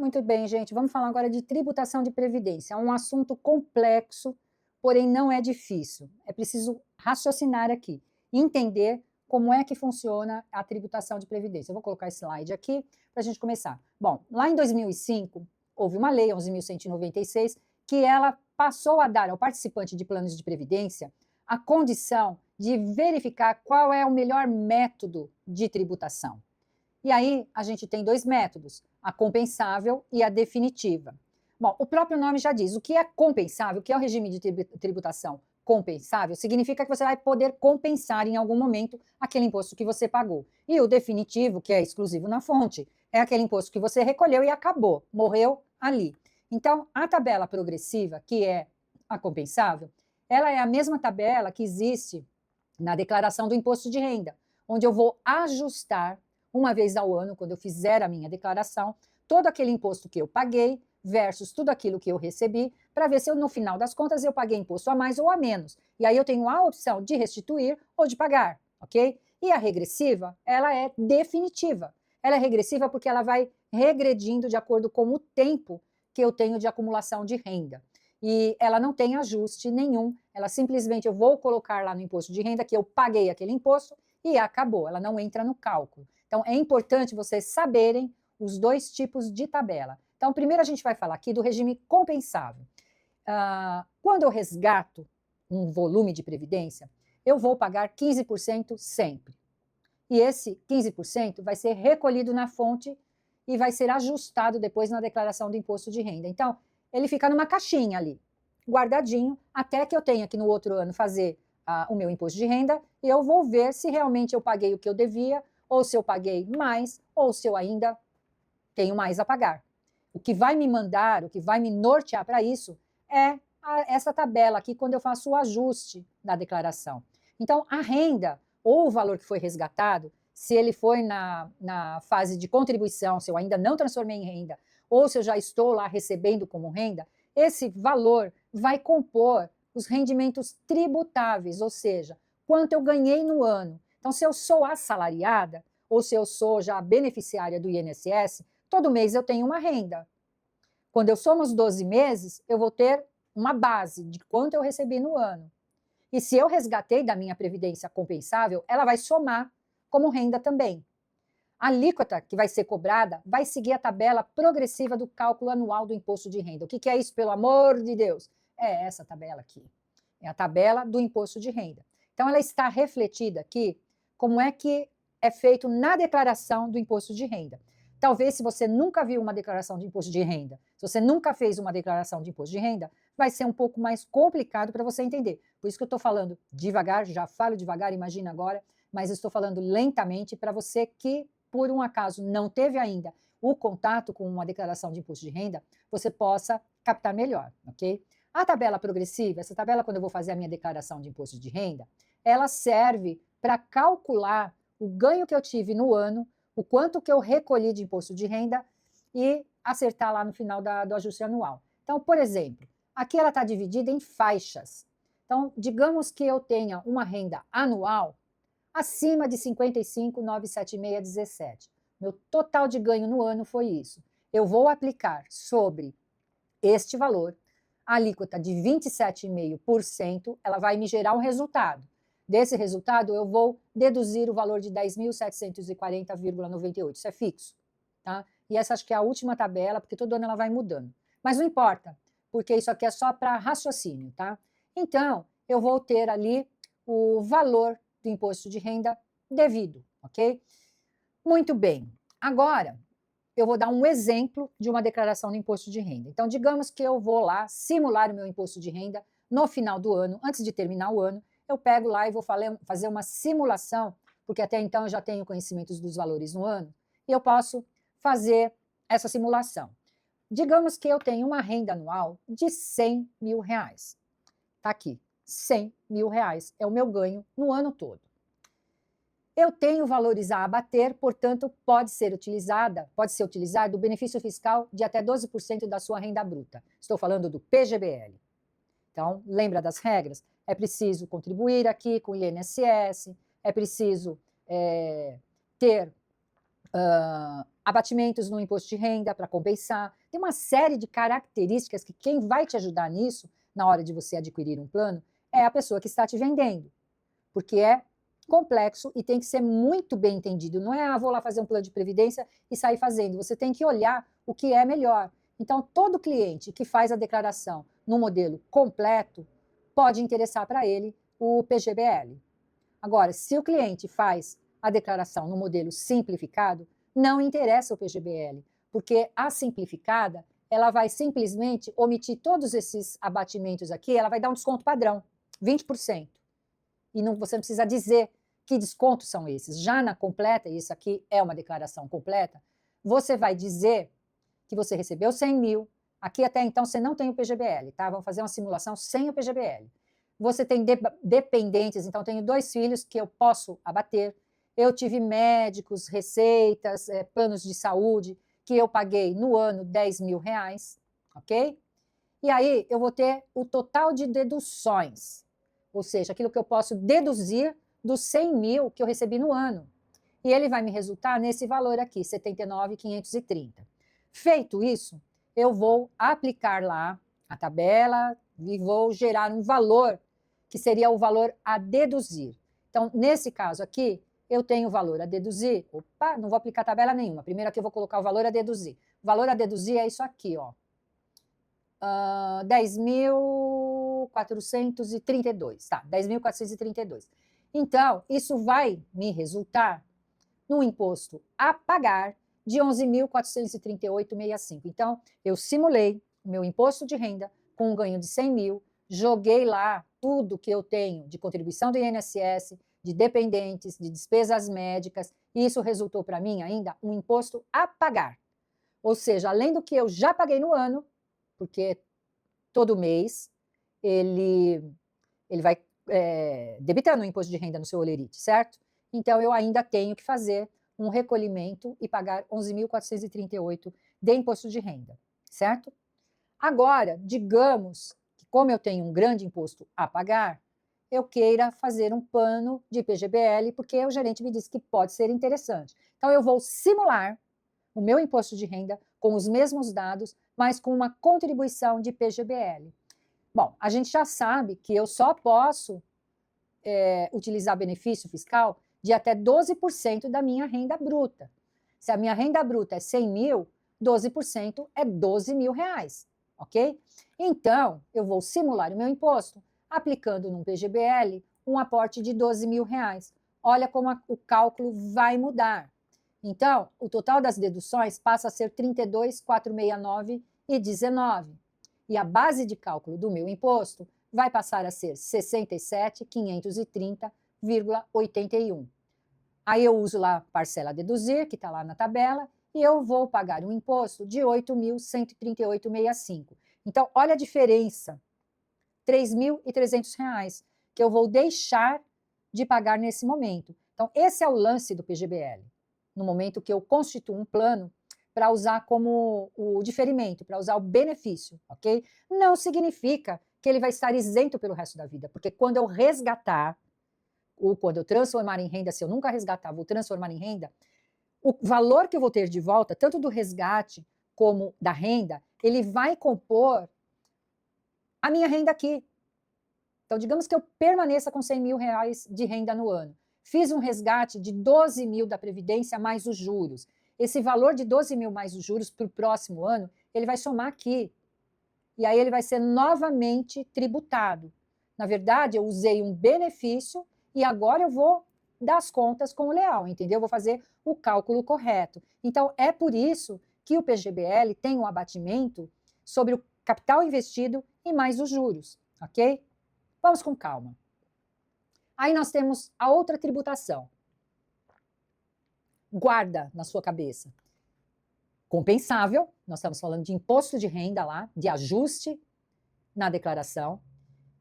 Muito bem, gente. Vamos falar agora de tributação de previdência. É um assunto complexo, porém não é difícil. É preciso raciocinar aqui, entender como é que funciona a tributação de previdência. Eu vou colocar esse slide aqui para a gente começar. Bom, lá em 2005, houve uma lei, 11.196, que ela passou a dar ao participante de planos de previdência a condição de verificar qual é o melhor método de tributação. E aí a gente tem dois métodos, a compensável e a definitiva. Bom, o próprio nome já diz, o que é compensável, o que é o regime de tributação compensável, significa que você vai poder compensar em algum momento aquele imposto que você pagou. E o definitivo, que é exclusivo na fonte, é aquele imposto que você recolheu e acabou, morreu ali. Então, a tabela progressiva, que é a compensável, ela é a mesma tabela que existe na declaração do imposto de renda, onde eu vou ajustar uma vez ao ano, quando eu fizer a minha declaração, todo aquele imposto que eu paguei versus tudo aquilo que eu recebi, para ver se eu, no final das contas eu paguei imposto a mais ou a menos. E aí eu tenho a opção de restituir ou de pagar, ok? E a regressiva, ela é definitiva. Ela é regressiva porque ela vai regredindo de acordo com o tempo que eu tenho de acumulação de renda. E ela não tem ajuste nenhum, ela simplesmente eu vou colocar lá no imposto de renda que eu paguei aquele imposto e acabou, ela não entra no cálculo. Então, é importante vocês saberem os dois tipos de tabela. Então, primeiro a gente vai falar aqui do regime compensável. Quando eu resgato um volume de previdência, eu vou pagar 15% sempre. E esse 15% vai ser recolhido na fonte e vai ser ajustado depois na declaração do imposto de renda. Então, ele fica numa caixinha ali, guardadinho, até que eu tenha que no outro ano fazer o meu imposto de renda e eu vou ver se realmente eu paguei o que eu devia, ou se eu paguei mais, ou se eu ainda tenho mais a pagar. O que vai me mandar, o que vai me nortear para isso é essa tabela aqui, quando eu faço o ajuste na declaração. Então, a renda, ou o valor que foi resgatado, se ele foi na fase de contribuição, se eu ainda não transformei em renda, ou se eu já estou lá recebendo como renda, esse valor vai compor os rendimentos tributáveis, ou seja, quanto eu ganhei no ano. Então, se eu sou assalariada, ou se eu sou já beneficiária do INSS, todo mês eu tenho uma renda. Quando eu somo os 12 meses, eu vou ter uma base de quanto eu recebi no ano. E se eu resgatei da minha previdência compensável, ela vai somar como renda também. A alíquota que vai ser cobrada vai seguir a tabela progressiva do cálculo anual do imposto de renda. O que é isso, pelo amor de Deus? É essa tabela aqui. É a tabela do imposto de renda. Então, ela está refletida aqui como é que é feito na declaração do imposto de renda. Talvez, se você nunca viu uma declaração de imposto de renda, se você nunca fez uma declaração de imposto de renda, vai ser um pouco mais complicado para você entender. Por isso que eu estou falando devagar, já falo devagar, imagina agora, mas estou falando lentamente para você que, por um acaso, não teve ainda o contato com uma declaração de imposto de renda, você possa captar melhor, ok? A tabela progressiva, essa tabela, quando eu vou fazer a minha declaração de imposto de renda, ela serve para calcular o ganho que eu tive no ano, o quanto que eu recolhi de imposto de renda e acertar lá no final do ajuste anual. Então, por exemplo, aqui ela está dividida em faixas. Então, digamos que eu tenha uma renda anual acima de 55.976,17. Meu total de ganho no ano foi isso. Eu vou aplicar sobre este valor a alíquota de 27,5%, ela vai me gerar um resultado. Desse resultado, eu vou deduzir o valor de 10.740,98. Isso é fixo. Tá? E essa acho que é a última tabela, porque todo ano ela vai mudando. Mas não importa, porque isso aqui é só para raciocínio. Tá? Então, eu vou ter ali o valor do imposto de renda devido, ok? Muito bem. Agora, eu vou dar um exemplo de uma declaração do imposto de renda. Então, digamos que eu vou lá simular o meu imposto de renda no final do ano, antes de terminar o ano, eu pego lá e vou fazer uma simulação, porque até então eu já tenho conhecimentos dos valores no ano, e eu posso fazer essa simulação. Digamos que eu tenho uma renda anual de 100 mil reais. Está aqui, 100 mil reais é o meu ganho no ano todo. Eu tenho valores a abater, portanto, pode ser utilizado o benefício fiscal de até 12% da sua renda bruta. Estou falando do PGBL. Então, lembra das regras? É preciso contribuir aqui com o INSS, é preciso ter abatimentos no imposto de renda para compensar. Tem uma série de características que quem vai te ajudar nisso, na hora de você adquirir um plano, é a pessoa que está te vendendo. Porque é complexo e tem que ser muito bem entendido. Não é, vou lá fazer um plano de previdência e sair fazendo. Você tem que olhar o que é melhor. Então, todo cliente que faz a declaração no modelo completo pode interessar para ele o PGBL. Agora, se o cliente faz a declaração no modelo simplificado, não interessa o PGBL, porque a simplificada, ela vai simplesmente omitir todos esses abatimentos aqui, ela vai dar um desconto padrão, 20%. E não, você não precisa dizer que descontos são esses. Já na completa, e isso aqui é uma declaração completa, você vai dizer que você recebeu 100 mil, aqui até então você não tem o PGBL, tá? Vamos fazer uma simulação sem o PGBL. Você tem dependentes, então tenho 2 filhos que eu posso abater. Eu tive médicos, receitas, planos de saúde, que eu paguei no ano 10 mil reais, ok? E aí eu vou ter o total de deduções, ou seja, aquilo que eu posso deduzir dos 100 mil que eu recebi no ano. E ele vai me resultar nesse valor aqui, 79.530. Feito isso, eu vou aplicar lá a tabela e vou gerar um valor que seria o valor a deduzir. Então, nesse caso aqui, eu tenho o valor a deduzir. Opa, não vou aplicar tabela nenhuma. Primeiro aqui eu vou colocar o valor a deduzir. O valor a deduzir é isso aqui, ó. 10.432, tá, 10.432. Então, isso vai me resultar no imposto a pagar de 11.438,65. Então, eu simulei o meu imposto de renda com um ganho de 100 mil, joguei lá tudo que eu tenho de contribuição do INSS, de dependentes, de despesas médicas, e isso resultou para mim ainda um imposto a pagar. Ou seja, além do que eu já paguei no ano, porque todo mês ele vai debitando o imposto de renda no seu olerite, certo? Então, eu ainda tenho que fazer um recolhimento e pagar 11.438 de imposto de renda, certo? Agora, digamos que como eu tenho um grande imposto a pagar, eu queira fazer um plano de PGBL, porque o gerente me disse que pode ser interessante. Então, eu vou simular o meu imposto de renda com os mesmos dados, mas com uma contribuição de PGBL. Bom, a gente já sabe que eu só posso utilizar benefício fiscal de até 12% da minha renda bruta. Se a minha renda bruta é 100 mil, 12% é 12 mil reais, ok? Então, eu vou simular o meu imposto aplicando num PGBL um aporte de 12 mil reais. Olha como o cálculo vai mudar. Então, o total das deduções passa a ser 32.469,19. E a base de cálculo do meu imposto vai passar a ser 67.530,81. Aí eu uso lá a parcela a deduzir, que está lá na tabela, e eu vou pagar um imposto de 8.138,65. Então, olha a diferença, R$ 3.300 que eu vou deixar de pagar nesse momento. Então, esse é o lance do PGBL, no momento que eu constituo um plano para usar como o diferimento, para usar o benefício, ok? Não significa que ele vai estar isento pelo resto da vida, porque quando eu resgatar, ou quando eu transformar em renda, se eu nunca resgatar, vou transformar em renda, o valor que eu vou ter de volta, tanto do resgate como da renda, ele vai compor a minha renda aqui. Então, digamos que eu permaneça com 100 mil reais de renda no ano. Fiz um resgate de 12 mil da Previdência mais os juros. Esse valor de 12 mil mais os juros para o próximo ano, ele vai somar aqui. E aí ele vai ser novamente tributado. Na verdade, eu usei um benefício e agora eu vou dar as contas com o leal, entendeu? Eu vou fazer o cálculo correto. Então, é por isso que o PGBL tem um abatimento sobre o capital investido e mais os juros, ok? Vamos com calma. Aí nós temos a outra tributação. Guarda na sua cabeça. Compensável, nós estamos falando de imposto de renda lá, de ajuste na declaração.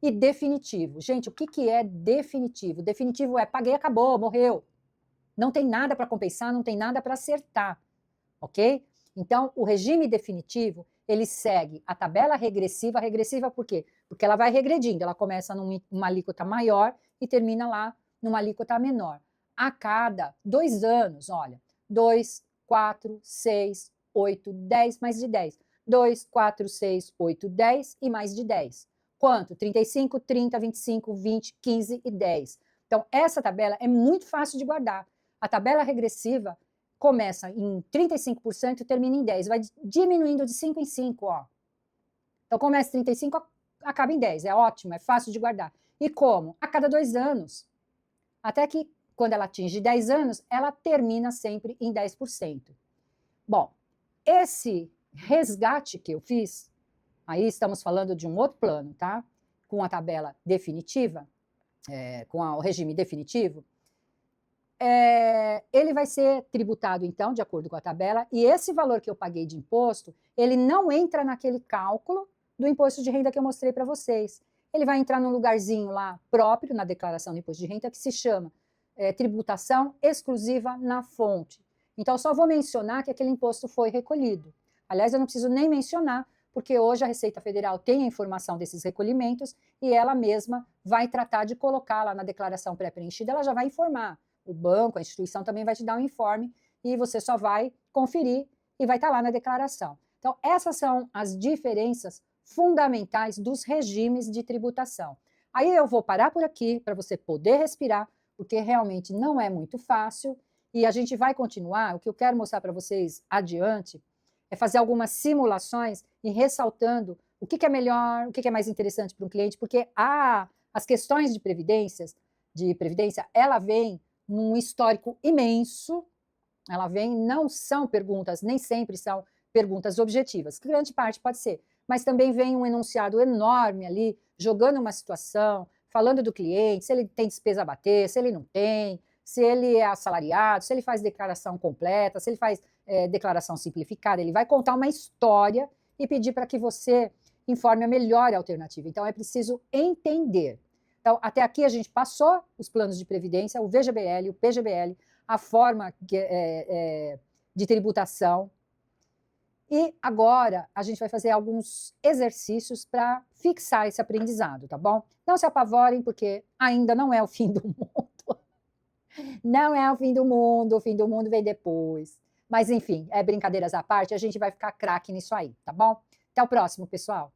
E definitivo. Gente, o que é definitivo? Definitivo é paguei, acabou, morreu. Não tem nada para compensar, não tem nada para acertar, ok? Então, o regime definitivo, ele segue a tabela regressiva. Regressiva por quê? Porque ela vai regredindo, ela começa numa alíquota maior e termina lá numa alíquota menor. A cada 2 anos, olha, 2, 4, 6, 8, 10, mais de 10. 2, 4, 6, 8, 10 e mais de 10. Quanto? 35, 30, 25, 20, 15 e 10. Então, essa tabela é muito fácil de guardar. A tabela regressiva começa em 35% e termina em 10. Vai diminuindo de 5 em 5, ó. Então, começa em 35, acaba em 10. É ótimo, é fácil de guardar. E como? A cada 2 anos. Até que, quando ela atinge 10 anos, ela termina sempre em 10%. Bom, esse resgate que eu fiz, aí estamos falando de um outro plano, tá? Com a tabela definitiva, o regime definitivo, ele vai ser tributado, então, de acordo com a tabela, e esse valor que eu paguei de imposto, ele não entra naquele cálculo do imposto de renda que eu mostrei para vocês. Ele vai entrar num lugarzinho lá próprio, na declaração do imposto de renda, que se chama tributação exclusiva na fonte. Então, só vou mencionar que aquele imposto foi recolhido. Aliás, eu não preciso nem mencionar, porque hoje a Receita Federal tem a informação desses recolhimentos e ela mesma vai tratar de colocar lá na declaração pré-preenchida, ela já vai informar. O banco, a instituição também vai te dar um informe e você só vai conferir e vai estar lá na declaração. Então, essas são as diferenças fundamentais dos regimes de tributação. Aí eu vou parar por aqui para você poder respirar, porque realmente não é muito fácil e a gente vai continuar. O que eu quero mostrar para vocês adiante é fazer algumas simulações e ressaltando o que é melhor, o que é mais interessante para um cliente, porque as questões de previdência, ela vem num histórico imenso, ela vem, não são perguntas, nem sempre são perguntas objetivas, grande parte pode ser, mas também vem um enunciado enorme ali, jogando uma situação, falando do cliente, se ele tem despesa a bater, se ele não tem, se ele é assalariado, se ele faz declaração completa, se ele faz declaração simplificada, ele vai contar uma história e pedir para que você informe a melhor alternativa. Então, é preciso entender. Então, até aqui a gente passou os planos de previdência, o VGBL, o PGBL, a forma de tributação. E agora a gente vai fazer alguns exercícios para fixar esse aprendizado, tá bom? Não se apavorem, porque ainda não é o fim do mundo. Não é o fim do mundo vem depois. Mas, enfim, brincadeiras à parte, a gente vai ficar craque nisso aí, tá bom? Até o próximo, pessoal.